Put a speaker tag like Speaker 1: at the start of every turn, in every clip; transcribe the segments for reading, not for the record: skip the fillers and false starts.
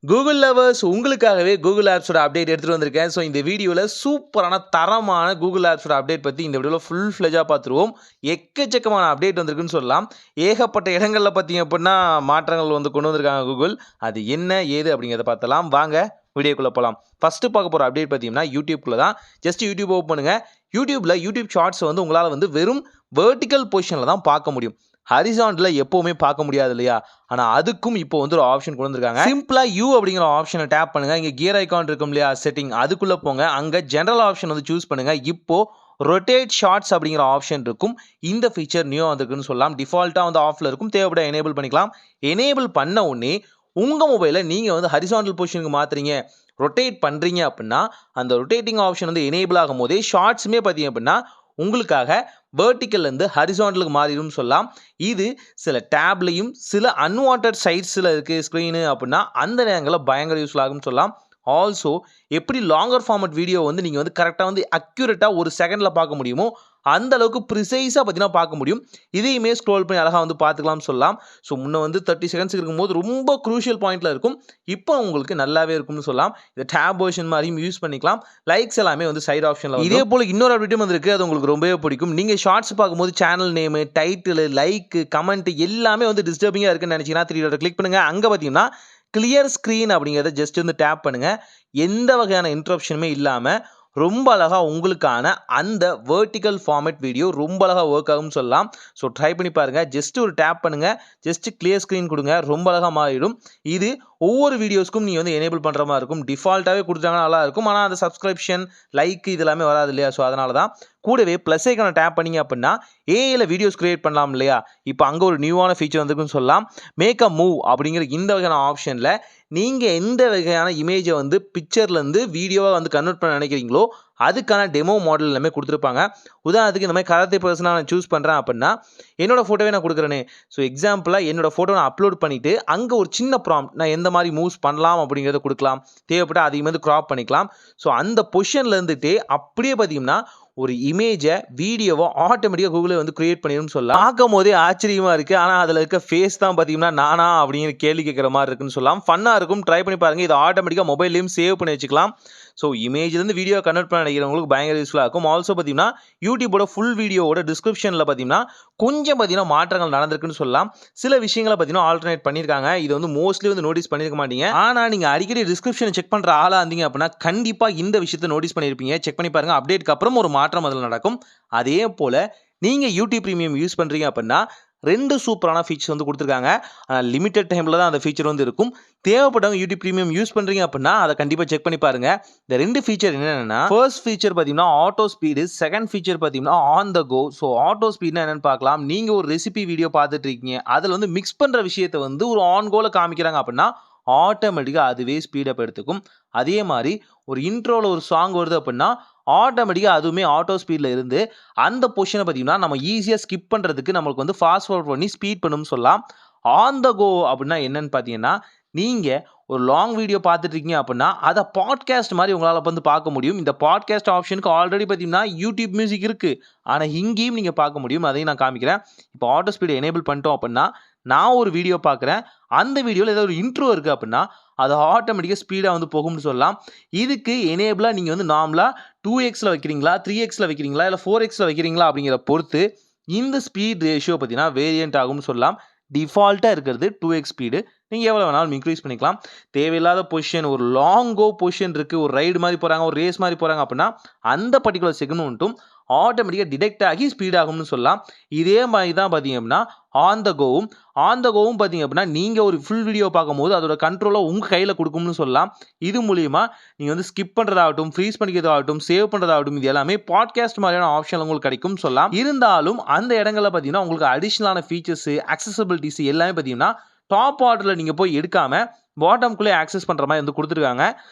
Speaker 1: Google lovers உங்களுக்காகவே Google ஆப்ஸோட update எடுத்துகிட்டு வந்திருக்கேன். ஸோ இந்த வீடியோவில் சூப்பரான தரமான கூகுள் ஆப்ஸோட அப்டேட் பற்றி இந்த வீடியோவில் ஃபுல் ஃப்ளெஜாக பார்த்துருவோம். எக்கச்சக்கமான அப்டேட் வந்திருக்குன்னு சொல்லலாம். ஏகப்பட்ட இடங்களில் பார்த்தீங்க அப்படின்னா மாற்றங்கள் கொண்டு வந்திருக்காங்க கூகுள். அது என்ன ஏது அப்படிங்கிறத பார்த்தலாம். வாங்க வீடியோக்குள்ளே போகலாம். ஃபஸ்ட்டு பார்க்க போகிற அப்டேட் பார்த்தீங்கன்னா யூடியூப்குள்ளே தான். ஜஸ்ட் யூடியூப் ஓப்பன் பண்ணுங்கள். யூடியூப் ஷார்ட்ஸ் உங்களால் வெறும் வெர்டிக்கல் பொசிஷனில் தான் பார்க்க முடியும். ஹரிசாண்டலில் எப்போவுமே பார்க்க முடியாது இல்லையா? ஆனால் அதுக்கும் இப்போ ஒரு ஆப்ஷன் கொண்டு வந்திருக்காங்க. சிம்பிளாக யூ அப்படிங்கிற ஆப்ஷனை டேப் பண்ணுங்கள். இங்கே கியர் ஐக்கான் இருக்கும் இல்லையா, செட்டிங் அதுக்குள்ளே போங்க. அங்கே ஜென்ரல் ஆப்ஷன் சூஸ் பண்ணுங்கள். இப்போது ரொட்டேட் ஷார்ட்ஸ் அப்படிங்கிற ஆப்ஷன் இருக்கும். இந்த ஃபீச்சர் நியூ வந்திருக்குன்னு சொல்லலாம். டிஃபால்ட்டாக ஆஃபில் இருக்கும். தேவைப்பட எனேபிள் பண்ணிக்கலாம். எனேபிள் பண்ண உடனே உங்கள் மொபைலில் நீங்கள் ஹரிசாண்டல் பொசிஷனுக்கு மாற்றுறீங்க, ரொட்டேட் பண்ணுறீங்க அப்படின்னா அந்த ரொட்டேட்டிங் ஆப்ஷன் எனேபிள் ஆகும் போதே ஷார்ட்ஸுமே பார்த்தீங்க அப்படின்னா உங்களுக்காக வெர்டிக்கல்லேருந்து ஹரிசாண்டலுக்கு மாறிடும் சொல்லலாம். இது சில டேப்லையும் சில அன்வான்ட் சைட்ஸில் இருக்குது ஸ்க்ரீனு அப்படின்னா அந்த நேரங்களில் பயங்கர யூஸ்ஃபுல் ஆகும்னு சொல்லலாம். ஆல்சோ எப்படி லாங்கர் ஃபார்மட் வீடியோ நீங்கள் கரெக்டாக அக்யூரேட்டாக ஒரு செகண்டில் பார்க்க முடியுமோ அந்த அளவுக்கு ப்ரிசைஸாக பார்த்தீங்கன்னா பார்க்க முடியும். இதையுமே ஸ்க்ரோல் பண்ணி அழகாக பார்த்துக்கலாம்னு சொல்லலாம். ஸோ முன்னே 30 செகண்ட்ஸ் இருக்கும்போது ரொம்ப க்ரூஷியல் பாயிண்டில் இருக்கும். இப்போ உங்களுக்கு நல்லாவே இருக்கும்னு சொல்லலாம். இதை டேப் வெர்ஷன் மாதிரியும் யூஸ் பண்ணிக்கலாம். லைக்ஸ் எல்லாமே சைட் ஆப்ஷனில். இதே போல் இன்னொரு அப்டேட்டும் வந்திருக்கு. அது உங்களுக்கு ரொம்பவே பிடிக்கும். நீங்கள் ஷார்ட்ஸ் பார்க்கும்போது channel name, title, like, comment எல்லாமே டிஸ்டர்பிங்காக இருக்குன்னு நினச்சிங்கன்னா 3 டாட் கிளிக் பண்ணுங்கள். அங்கே பார்த்தீங்கன்னா கிளியர் ஸ்க்ரீன் அப்படிங்கிறத ஜஸ்ட் டேப் பண்ணுங்கள். எந்த வகையான இன்டரப்ஷனுமே இல்லாமல் ரொம்ப அழகாக உங்களுக்கான அந்த வெர்டிக்கல் ஃபார்மேட் வீடியோ ரொம்ப அழகாக ஒர்க் ஆகும்னு சொல்லலாம். ஸோ ட்ரை பண்ணி பாருங்கள். ஜஸ்ட் ஒரு டேப் பண்ணுங்கள், ஜஸ்ட் கிளியர் ஸ்க்ரீன் கொடுங்க, ரொம்ப அழகாக மாறிடும். இது ஒவ்வொரு வீடியோஸ்க்கும் நீங்கள் எனேபிள் பண்ணுற மாதிரி இருக்கும். டிஃபால்ட்டாகவே கொடுத்தாங்கன்னா நல்லா இருக்கும். ஆனால் அந்த சப்ஸ்கிரிப்ஷன், லைக் இது எல்லாமே வராது இல்லையா? ஸோ அதனால தான். கூடவே ப்ளஸ் ஐக்கான டேப் பண்ணிங்க அப்படின்னா ஏஐயில் வீடியோஸ் கிரியேட் பண்ணலாம் இல்லையா? இப்போ அங்கே ஒரு நியூவான ஃபீச்சர் வந்துருக்குன்னு சொல்லலாம். மேக் அ மூவ் அப்படிங்கிற இந்த வகையான ஆப்ஷனில் நீங்கள் எந்த வகையான இமேஜை பிக்சர்லேருந்து வீடியோவாக கன்வெர்ட் பண்ண நினைக்கிறீங்களோ அதுக்கான டெமோ மாடல் எல்லாமே கொடுத்துருப்பாங்க. உதாரணத்துக்கு இந்த மாதிரி கராத்தே பர்சனாக நான் சூஸ் பண்ணுறேன் அப்படின்னா என்னோடய ஃபோட்டோவே நான் கொடுக்குறேனே. ஸோ எக்ஸாம்பிளாக என்னோடய ஃபோட்டோ நான் அப்லோட் பண்ணிவிட்டு அங்கே ஒரு சின்ன ப்ராம்ப்ட் நான் எந்த மாதிரி மூவ்ஸ் பண்ணலாம் அப்படிங்கிறத கொடுக்கலாம். தேவைப்பட்ட அதையும் க்ராப் பண்ணிக்கலாம். ஸோ அந்த பொசிஷனில் இருந்துகிட்டே அப்படியே பார்த்தீங்கன்னா ஒரு இமேஜை, வீடியோவை ஆட்டோமேட்டிக்காக கூகுளே கிரியேட் பண்ணிடும்னு சொல்லலாம். பார்க்கும் போதே ஆச்சரியமாக இருக்குது. ஆனால் அதில் இருக்க ஃபேஸ் தான் பார்த்தீங்கன்னா நானா அப்படிங்கிற கேள்வி கேட்குற மாதிரி இருக்குன்னு சொல்லலாம். ஃபன்னாக இருக்கும். ட்ரை பண்ணி பாருங்கள். இதை ஆட்டோமேட்டிக்காக மொபைல்லையும் சேவ் பண்ணி வச்சுக்கலாம். ஸோ இமேஜ்லேருந்து வீடியோ கன்வெர்ட் பண்ண நினைக்கிறவங்களுக்கு பயங்கர யூஸ்ஃபுல்லாக இருக்கும். ஆல்சோ பார்த்தீங்கன்னா யூடியூபோட ஃபுல் வீடியோவோட டிஸ்கிரிப்ஷனில் பார்த்தீங்கன்னா கொஞ்சம் பார்த்தீங்கன்னா மாற்றங்கள் நடந்திருக்குன்னு சொல்லலாம். சில விஷயங்களை பார்த்தீங்கன்னா ஆல்டர்னேட் பண்ணியிருக்காங்க. இது மோஸ்ட்லி நோட்டீஸ் பண்ணியிருக்க மாட்டீங்க. ஆனால் நீங்கள் அடிக்கடி டிஸ்கிரிப்ஷனை செக் பண்ணுற ஆளாக இருந்தீங்க அப்படின்னா கண்டிப்பாக இந்த விஷயத்தை நோட்டீஸ் பண்ணியிருப்பீங்க. செக் பண்ணி பாருங்கள். அப்டேட்க்கு அப்புறம் ஒரு மாற்றம் அதில் நடக்கும். அதே போல் நீங்கள் யூடியூப் ப்ரீமியம் யூஸ் பண்ணுறீங்க அப்படின்னா 2 சூப்பரான ஃபீச்சர்ஸ் கொடுத்துருக்காங்க. ஆனால் லிமிட்டட் டைமில் தான் அந்த ஃபீச்சர் இருக்கும். தேவைப்பட்டவங்க யூடியூப் ப்ரீமியம் யூஸ் பண்ணுறீங்க அப்படின்னா அதை கண்டிப்பாக செக் பண்ணி பாருங்கள். இந்த 2 ஃபீச்சர் என்னென்னா, ஃபர்ஸ்ட் ஃபீச்சர் பார்த்தீங்கன்னா ஆட்டோ ஸ்பீடு, செகண்ட் ஃபீச்சர் பார்த்தீங்கன்னா on the go. So auto ஸ்பீட்னா என்னென்னு பார்க்கலாம். நீங்கள் ஒரு ரெசிபி வீடியோ பார்த்துட்டு இருக்கீங்க, அதில் மிக்ஸ் பண்ணுற விஷயத்தை ஒரு ஆன் கோல காமிக்கிறாங்க அப்படின்னா ஆட்டோமேட்டிக்காக அதுவே ஸ்பீடப் எடுத்துக்கும். அதே மாதிரி ஒரு இன்ட்ரோவில் ஒரு சாங் வருது அப்படின்னா ஆட்டோமேட்டிக்காக அதுவுமே ஆட்டோ ஸ்பீடில் இருந்து அந்த பொசிஷனை பார்த்தீங்கன்னா நம்ம ஈஸியாக ஸ்கிப் பண்ணுறதுக்கு நம்மளுக்கு ஃபாஸ்ட் ஃபார்வர்ட் பண்ணி ஸ்பீட் பண்ணணும்னு சொல்லலாம். ஆன் த கோ அப்படின்னா என்னன்னு பார்த்தீங்கன்னா, நீங்கள் ஒரு லாங் வீடியோ பார்த்துட்டு இருக்கீங்க அப்படின்னா அதை பாட்காஸ்ட் மாதிரி உங்களால் பார்க்க முடியும். இந்த பாட்காஸ்ட் ஆப்ஷனுக்கு ஆல்ரெடி பார்த்தீங்கன்னா யூடியூப் மியூசிக் இருக்குது. ஆனால் இங்கேயும் நீங்கள் பார்க்க முடியும். அதையும் நான் காமிக்கிறேன். இப்போ ஆட்டோ ஸ்பீடை எனேபிள் பண்ணிட்டோம் அப்படின்னா நான் ஒரு வீடியோ பார்க்குறேன். அந்த வீடியோவில் ஏதாவது ஒரு இன்ட்ரோ இருக்குது அப்படின்னா அது ஆட்டோமேட்டிக்காக ஸ்பீடாக போகும்னு சொல்லலாம். இதுக்கு எனேபிளாக நீங்கள் நார்மலாக 2x வைக்கிறீங்களா, 3x வைக்கிறீங்களா, இல்லை 4x வைக்கிறீங்களா அப்படிங்கிற பொறுத்து இந்த ஸ்பீட் ரேஷியோ பார்த்தீங்கன்னா வேரியன்ட் ஆகும்னு சொல்லலாம். டிஃபால்ட்டாக இருக்கிறது 2x ஸ்பீடு. நீங்கள் எவ்வளோ வேணாலும் இன்க்ரீஸ் பண்ணிக்கலாம். தேவையில்லாத பொசிஷன், ஒரு லாங் கோ பொசிஷன் இருக்குது, ஒரு ரைடு மாதிரி போகிறாங்க, ஒரு ரேஸ் மாதிரி போகிறாங்க அப்படின்னா அந்த பர்டிகுலர் செக்மெண்ட்டும் ஆட்டோமேட்டிக்காக டிடெக்ட் ஆகி ஸ்பீட் ஆகும்னு சொல்லலாம். இதே மாதிரி தான் பார்த்தீங்க அப்படின்னா ஆன் த கோவும் பார்த்தீங்க அப்படின்னா நீங்கள் ஒரு ஃபுல் வீடியோ பார்க்கும்போது அதோட கண்ட்ரோலை உங்கள் கையில் கொடுக்கும்னு சொல்லலாம். இது மூலிமா நீங்கள் ஸ்கிப் பண்ணுறதாகட்டும், ஃப்ரீஸ் பண்ணிக்கிறதாகட்டும், சேவ் பண்ணுறதாகட்டும், இது எல்லாமே பாட்காஸ்ட் மாதிரியான ஆப்ஷன் உங்களுக்கு கிடைக்கும்னு சொல்லலாம். இருந்தாலும் அந்த இடங்களில் பார்த்தீங்கன்னா உங்களுக்கு அடிஷ்னலான ஃபீச்சர்ஸு, அக்சசபிலிட்டிஸ் எல்லாமே பார்த்தீங்கன்னா டாப் ஆர்டரில் நீங்கள் போய் எடுக்காமல் பாட்டம்குள்ளே ஆக்சஸ் பண்ணுற மாதிரி கொடுத்துருக்காங்க.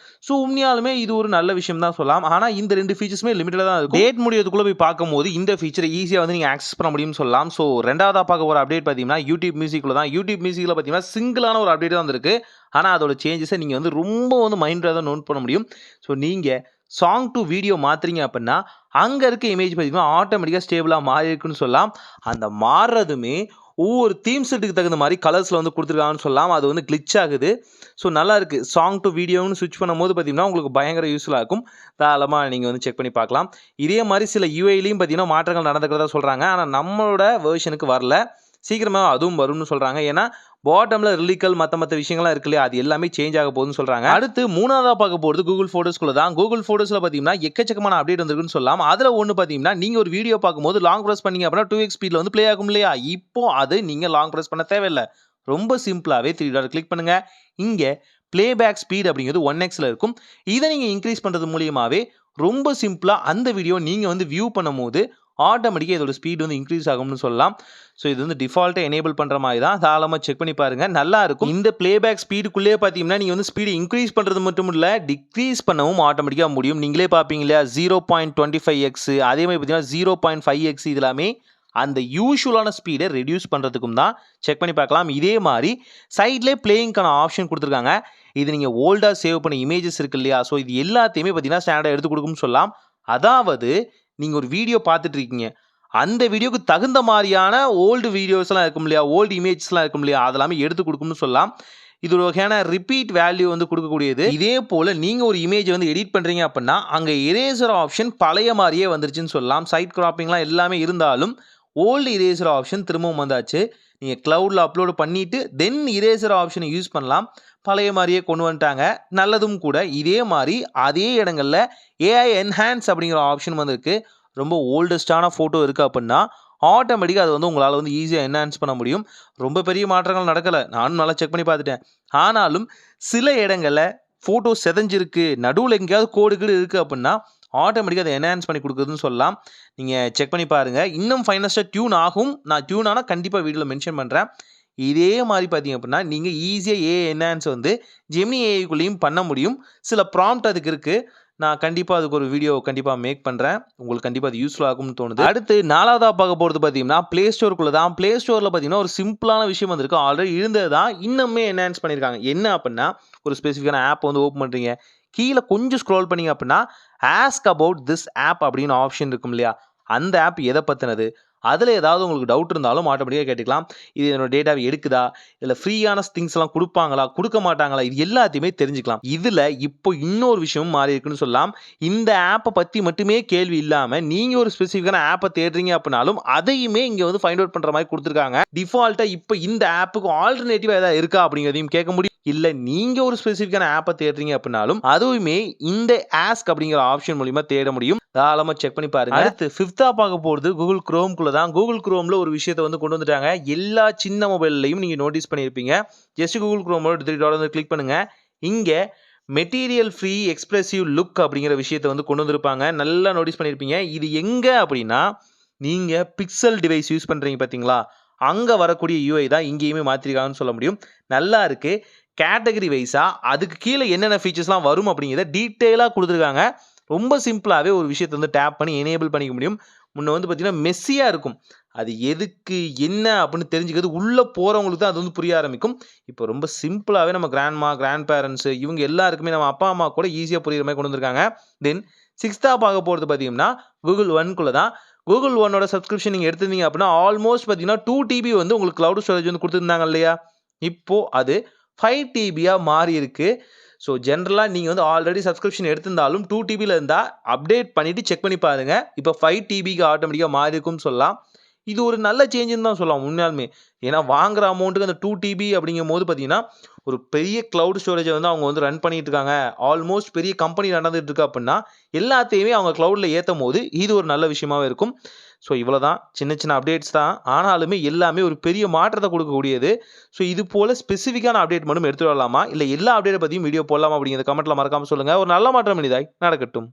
Speaker 1: ஸோ உண்மையாலுமே இது ஒரு நல்ல விஷயம் தான் சொல்லலாம். ஆனால் இந்த 2 ஃபீச்சர்ஸுமே லிமிட்டடாக தான் இருக்கும். டேட் முடியதுக்குள்ளே போய் பார்க்கும்போது இந்த ஃபீச்சரை ஈஸியாக நீங்கள் ஆக்சஸ் பண்ண முடியும்னு சொல்லலாம். ஸோ ரெண்டாவதாக பார்க்க ஒரு அப்டேட் பார்த்தீங்கன்னா யூடியூப் மியூசிக்கில் தான். யூடியூப் மியூசிக்கில் பார்த்தீங்கன்னா சிங்கிளான ஒரு அப்டேட் தான் இருக்குது. ஆனால் அதோட சேஞ்சஸை நீங்கள் ரொம்ப மைண்டாக தான் நோட் பண்ண முடியும். ஸோ நீங்கள் சாங் டு வீடியோ மாற்றுறீங்க அப்படின்னா அங்கே இருக்க இமேஜ் பார்த்தீங்கன்னா ஆட்டோமேட்டிக்காக ஸ்டேபிளாக மாறி இருக்குன்னு சொல்லலாம். அந்த மாறுறதுமே ஒவ்வொரு தீம் செட்டுக்கு தகுந்த மாதிரி கலர்ஸில் வந்து கொடுத்துருக்காங்கன்னு சொல்லலாம். அது வந்து கிளிச் ஆகுது. ஸோ நல்லா இருக்குது. சாங் டு வீடியோன்னு ஸ்விட்ச் பண்ணும்போது பார்த்தீங்கன்னா உங்களுக்கு பயங்கர யூஸ்ஃபுல்லாக இருக்கும். தாராளமாக நீங்கள் வந்து செக் பண்ணி பார்க்கலாம். இதே மாதிரி சில யூஐலையும் பார்த்தீங்கன்னா மாற்றங்கள் நடந்துக்கிறதா சொல்கிறாங்க. ஆனால் நம்மளோட வெர்ஷனுக்கு வரல. சீக்கிரமாக அதுவும் வரும்னு சொல்கிறாங்க. ஏன்னா பாட்டமில் ரிலிக்கல் மற்ற விஷயங்கள்லாம் இருக்கு இல்லையா, அது எல்லாமே சேஞ்ச் ஆக போகுதுன்னு சொல்கிறாங்க. அடுத்து மூணாவதாக பார்க்க போகிறது கூகுள் ஃபோட்டோஸ்குள்ள தான். கூகுள் ஃபோட்டோஸில் பார்த்தீங்கன்னா எக்கச்சக்கமான அப்டேட் வந்திருக்குன்னு சொல்லலாம். அதில் ஒன்று பார்த்தீங்கன்னா நீங்கள் ஒரு வீடியோ பார்க்கும்போது லாங் ப்ரெஸ் பண்ணீங்க அப்படின்னா 2x ஸ்பீடில் வந்து ப்ளே ஆகும் இல்லையா, இப்போ அது நீங்கள் லாங் ப்ரெஸ் பண்ண தேவையில்லை. ரொம்ப சிம்பிளாகவே 3 டாட் கிளிக் பண்ணுங்கள். இங்கே பிளேபேக் ஸ்பீட் அப்படிங்கிறது 1xல இருக்கும். இதை நீங்கள் இன்க்ரீஸ் பண்ணுறது மூலியமாகவே ரொம்ப சிம்பிளாக அந்த வீடியோ நீங்கள் வந்து வியூ பண்ணும்போது ஆட்டோமேட்டிக்காக இதோட ஸ்பீட் வந்து இன்க்ரீஸ் ஆகும்னு சொல்லலாம். ஸோ இது வந்து டிஃபால்ட்டை எனேபிள் பண்ணுற மாதிரி தான். தாராளமாக செக் பண்ணி பாருங்கள், நல்லா இருக்கும். இந்த பிளேபேக் ஸ்பீடுக்குள்ளேயே பார்த்தீங்கன்னா நீங்கள் வந்து ஸ்பீடு இன்க்ரீஸ் பண்ணுறது மட்டும் இல்லை, டிக்ரீஸ் பண்ணவும் ஆட்டோமேட்டிக்காக முடியும். நீங்களே பார்ப்பீங்க இல்லையா, 0.25x, அதே மாதிரி பார்த்தீங்கன்னா 0.5x, இதெல்லாமே அந்த யூஷுவலான ஸ்பீடை ரெடியூஸ் பண்ணுறதுக்கும் தான். செக் பண்ணி பார்க்கலாம். இதே மாதிரி சைட்லேயே பிளேயிங்க்கான ஆப்ஷன் கொடுத்துருக்காங்க. இது நீங்கள் ஓல்டாக சேவ் பண்ண இமேஜஸ் இருக்கு இல்லையா, ஸோ இது எல்லாத்தையுமே பார்த்தீங்கன்னா ஸ்டாண்டர்டாக எடுத்து கொடுக்கும்னு சொல்லலாம். அதாவது நீங்கள் ஒரு வீடியோ பார்த்துட்டு இருக்கீங்க, அந்த வீடியோக்கு தகுந்த மாதிரியான ஓல்டு வீடியோஸ்லாம் இருக்கும் இல்லையா, ஓல்டு இமேஜஸ்லாம் இருக்கும் இல்லையா, அதெல்லாமே எடுத்து கொடுக்கும்னு சொல்லலாம். இது ஒரு வகையான ரிப்பீட் வேல்யூ வந்து கொடுக்கக்கூடியது. இதே போல் நீங்கள் ஒரு இமேஜ் வந்து எடிட் பண்ணுறீங்க அப்படின்னா அங்கே எரேசர் ஆப்ஷன் பழைய மாதிரியே வந்துருச்சுன்னு சொல்லலாம். சைட் கிராப்பிங்லாம் எல்லாமே இருந்தாலும் ஓல்டு இரேசர் ஆப்ஷன் திரும்பவும் வந்தாச்சு. நீங்கள் க்ளவுடில் அப்லோடு பண்ணிவிட்டு தென் இரேசர் ஆப்ஷனை யூஸ் பண்ணலாம். பழைய மாதிரியே கொண்டு வந்துட்டாங்க, நல்லதும் கூட. இதே மாதிரி அதே இடங்களில் ஏஐ என்ஹான்ஸ் அப்படிங்கிற ஆப்ஷன் வந்திருக்கு. ரொம்ப ஓல்டஸ்டான ஃபோட்டோ இருக்குது அப்படின்னா ஆட்டோமேட்டிக்காக அது வந்து உங்களால் வந்து ஈஸியாக என்ஹான்ஸ் பண்ண முடியும். ரொம்ப பெரிய மாற்றங்கள் நடக்கலை, நானும் நல்லா செக் பண்ணி பார்த்துட்டேன். ஆனாலும் சில இடங்களில் ஃபோட்டோ செதஞ்சிருக்கு, நடுவில் எங்கேயாவது கோடுகள் இருக்குது அப்படின்னா ஆட்டோமேட்டிக்காக அதை என்ஹான்ஸ் பண்ணி கொடுக்குறதுன்னு சொல்லலாம். நீங்கள் செக் பண்ணி பாருங்கள். இன்னும் ஃபைனஸ்ட்டாக டியூன் ஆகும். நான் டியூன் ஆனால் கண்டிப்பாக வீடியோவில் மென்ஷன் பண்ணுறேன். இதே மாதிரி பார்த்தீங்க அப்படின்னா நீங்கள் ஈஸியாக ஏஐ என்ஹான்ஸ் வந்து ஜெமினி ஏஐக்குள்ளேயும் பண்ண முடியும். சில ப்ராம்ப்ட் அதுக்கு இருக்குது. நான் கண்டிப்பாக அதுக்கு ஒரு வீடியோ கண்டிப்பாக மேக் பண்ணுறேன். உங்களுக்கு கண்டிப்பாக அது யூஸ்ஃபுல் ஆகும்னு தோணுது. அடுத்து நாலாவதாக பார்க்க போகிறது பார்த்தீங்கன்னா ப்ளே ஸ்டோருக்குள்ளே தான். ப்ளே ஸ்டோரில் பார்த்தீங்கன்னா ஒரு சிம்பிளான விஷயம் வந்திருக்கு. ஆல்ரெடி இருந்தது தான், இன்னுமே என்ஹான்ஸ் பண்ணியிருக்காங்க. என்ன அப்படின்னா ஒரு ஸ்பெசிஃபிக்கான ஆப் வந்து ஓப்பன் பண்ணுறீங்க, கீழே கொஞ்சம் ஸ்க்ரோல் பண்ணிங்க அப்படின்னா ஆஸ்க் அபவுட் திஸ் ஆப் அப்படின்னு ஆப்ஷன் இருக்கும் இல்லையா, அந்த ஆப் எதை பற்றினது, அதில் ஏதாவது உங்களுக்கு டவுட் இருந்தாலும் ஆட்டோமேட்டிக்காக கேட்டுக்கலாம். இது என்னோட டேட்டாவை எடுக்குதா, இல்லை ஃப்ரீயான திங்ஸ்லாம் கொடுப்பாங்களா கொடுக்க மாட்டாங்களா, இது எல்லாத்தையுமே தெரிஞ்சுக்கலாம். இதில் இப்போ இன்னொரு விஷயமும் மாறி இருக்குன்னு சொல்லலாம். இந்த ஆப்பை பற்றி மட்டுமே கேள்வி இல்லாமல் நீங்கள் ஒரு ஸ்பெசிஃபிக்கான ஆப்பை தேடுறீங்க அப்படின்னாலும் அதையுமே இங்கே வந்து ஃபைண்ட் அவுட் பண்ணுற மாதிரி கொடுத்துருக்காங்க. டிஃபால்ட்டாக இப்போ இந்த ஆப்புக்கு ஆல்டர்னேட்டிவாக ஏதாவது இருக்கா அப்படிங்கிறதையும் கேட்க முடியும். இல்லை நீங்கள் ஒரு ஸ்பெசிஃபிக்கான ஆப்பை தேடுறீங்க அப்படின்னாலும் அதுவுமே இந்த ஆஸ்க் அப்படிங்கிற ஆப்ஷன் மூலிமா தேட முடியும். தாராளமாக செக் பண்ணி பாருங்க. அடுத்து ஃபிஃப்த்தாக பார்க்க போகிறது கூகுள் குரோம்குள்ளே தான். கூகுள் குரோமில் ஒரு விஷயத்தை வந்து கொண்டு வந்துட்டாங்க. எல்லா சின்ன மொபைல்லையும் நீங்கள் நோட்டீஸ் பண்ணியிருப்பீங்க. ஜஸ்ட் கூகுள் குரோமோட 3 டாட் வந்து கிளிக் பண்ணுங்கள். இங்கே மெட்டீரியல் ஃப்ரீ எக்ஸ்பிரசிவ் லுக் அப்படிங்கிற விஷயத்தை வந்து கொண்டு வந்திருப்பாங்க. நல்லா நோட்டீஸ் பண்ணியிருப்பீங்க. இது எங்கே அப்படின்னா நீங்கள் பிக்சல் டிவைஸ் யூஸ் பண்ணுறீங்க பார்த்தீங்களா, அங்கே வரக்கூடிய யூஐ தான் இங்கேயுமே மாற்றிருக்காங்கன்னு சொல்ல முடியும். நல்லா இருக்குது. கேட்டகரி வைஸாக அதுக்கு கீழே என்னென்ன ஃபீச்சர்ஸ்லாம் வரும் அப்படிங்கிறத டீட்டெயிலாக கொடுத்துருக்காங்க. ரொம்ப சிம்பிளாகவே ஒரு விஷயத்தை வந்து டேப் பண்ணி எனேபிள் பண்ணிக்க முடியும். முன்ன வந்து பார்த்தீங்கன்னா மெஸ்ஸியாக இருக்கும், அது எதுக்கு என்ன அப்படின்னு தெரிஞ்சுக்கிறது உள்ளே போகிறவங்களுக்கு தான் அது வந்து புரிய ஆரம்பிக்கும். இப்போ ரொம்ப சிம்பிளாகவே நம்ம கிராண்ட் பேரண்ட்ஸு இவங்க எல்லாருக்குமே நம்ம அப்பா அம்மா கூட ஈஸியாக புரியுற மாதிரி கொண்டு வந்திருக்காங்க. தென் 6th பார்க்க போகிறது பார்த்தீங்கன்னா கூகுள் ஒன்குள்ளே தான். கூகுள் ஒன்னோட சப்ஸ்கிரிப்ஷன் நீங்கள் எடுத்திருந்தீங்க அப்படின்னா ஆல்மோஸ்ட் பார்த்தீங்கன்னா 2 TB வந்து உங்களுக்கு க்ளவுட் ஸ்டோரேஜ் வந்து கொடுத்துருந்தாங்க இல்லையா, இப்போது அது 5 TBயாக மாறி இருக்குது. ஸோ ஜென்ரலாக நீங்கள் வந்து ஆல்ரெடி சப்ஸ்கிரிப்ஷன் எடுத்திருந்தாலும் 2 TBயில் இருந்தால் அப்டேட் பண்ணிவிட்டு செக் பண்ணி பாருங்கள். இப்போ 5 TBக்கு ஆட்டோமேட்டிக்காக மாறி இருக்கும்னு சொல்லலாம். இது ஒரு நல்ல சேஞ்சுன்னு தான் சொல்லலாம் உண்மையாலுமே. ஏன்னா வாங்குற அமௌண்ட்டுக்கு அந்த 2 TB அப்படிங்கும் போது பார்த்தீங்கன்னா ஒரு பெரிய க்ளவுட் ஸ்டோரேஜை வந்து அவங்க வந்து ரன் பண்ணிட்டு இருக்காங்க. ஆல்மோஸ்ட் பெரிய கம்பெனி நடந்துட்டு இருக்கு அப்படின்னா எல்லாத்தையுமே அவங்க க்ளவுடில் ஏற்றும் போது இது ஒரு நல்ல விஷயமாவே இருக்கும். ஸோ இவ்வளோ தான், சின்ன சின்ன அப்டேட்ஸ் தான். ஆனாலுமே எல்லாமே ஒரு பெரிய மாற்றத்தை கொடுக்கக்கூடியது. ஸோ இது போல் ஸ்பெசிஃபிக்கான அப்டேட் மட்டும் எடுத்துகிட்டு வரலாமா, இல்லை எல்லா அப்டேட்டை பற்றியும் வீடியோ போடலாமா அப்படிங்கிறத கமெண்ட்டில் மறக்காமல் சொல்லுங்கள். ஒரு நல்ல மாற்றம் இனிதாய் நடக்கட்டும்.